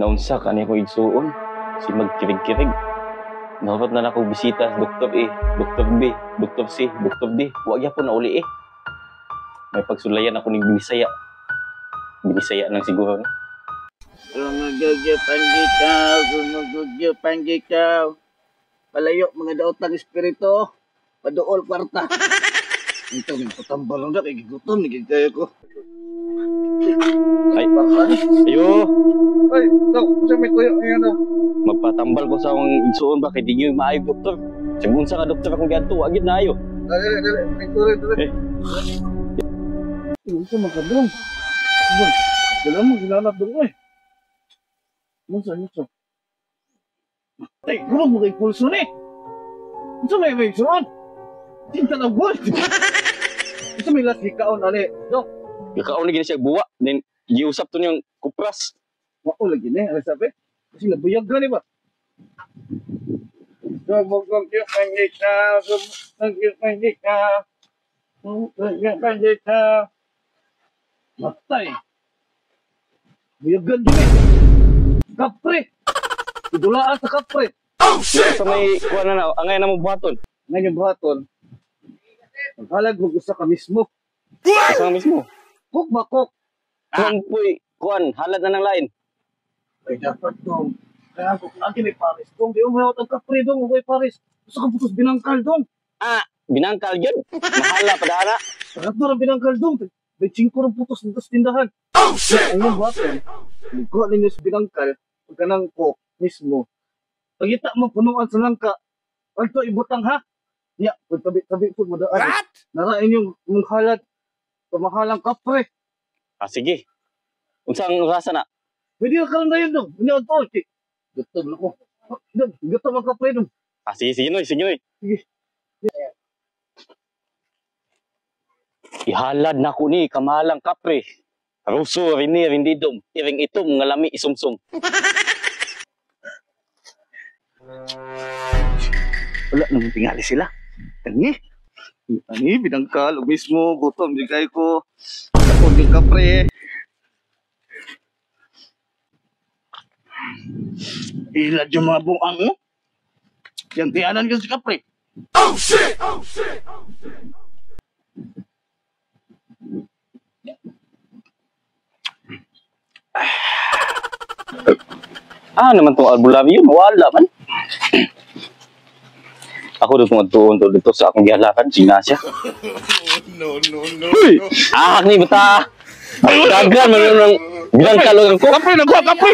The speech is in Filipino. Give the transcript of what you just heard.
Naunsa ka niya ko igsuon. Si magkirig-kirig. Dapat na ako bisita sa Dr. A, Dr. B, Dr. C, Dr. D. Huwag po na uli eh. May pagsulayan ako ng Binisaya. Binisaya lang siguro. No? Gumagugyo panggikaw. Palayo mga daotang espiritu. Paduol kwarta. Ito, nagpatambal lang na. Gigutom, nagigaya ko. Ay, ayo. Ay, ito, kasi may tuyo ngayon. Magpatambal ko sa akong igsuon ba kay di nyo maayog doktor. Sigun sa ka doktor akong ganito, wagid na ayo. Dali, may tuyo. Ito, magkadong. Dala mo, ginanap doon eh. Musa. Ay, gulog mo kay pulso ni. Ito may suon. Tinta na buwan. Ito may lati kaon, ali. Dok. Gakaon na gini siya buwa. Then, giusap to niyang kupras. Wako lagi ni, ano sabi? Kasi nabuyag ka ni ba? Gumagugyo panggikaw. Matay. Buyagan din eh. Kapre. Idulaan sa kapre. Sa may kuha na angay na mo buhaton. Ngayon buhaton. Maghalag mo gusto ka mismo. Sa mismo. Kuk ba kuk? Kuan po'y, kuan, halad na ng lain. Ay dapat dong. Kaya kung lagi may Paris dong. Di umawat ang kapre dong. Huwag Paris. Gusto ka putos binangkal dong. Binangkal yun. Mahala pa dahana. Sarap na rin binangkal dong. May 5 rin putos dito sa tindahan. Oh shit! Ngayon buhaton. Nagkuha ninyo sa binangkal. Pagka ng kuk mismo. Pagkita mo punuan sa langka. Ano ito ibutang ha? Ya, tabi-tabi po mo daan. What? Narain yung halad. Pamahalang kapre. Sige. Unsang rasa na? Pwede ka lang na yun dong. Hindi ako to. Gutom na ko. Gutom ang kapre dong. Sige, Noy. Sige. Ihalad na ko ni kamahalang kapre. Ruso, rinir, hindi dom. Iring itom, ngalami, isumsum. Wala naman tingali sila. Ani, binangkal, mismo, gutom, di kayo ko. Tapos yung kapre. Ilad yung mga buang mo. Yang tiyanan ka si kapre. Oh shit! Naman tong albulabi yun, wala man. Ako doon tungod dito sa akong gihalakan, sinasya. No. Uy! Ni bata! Dagan, man yun ang binangkal ko. Kapre!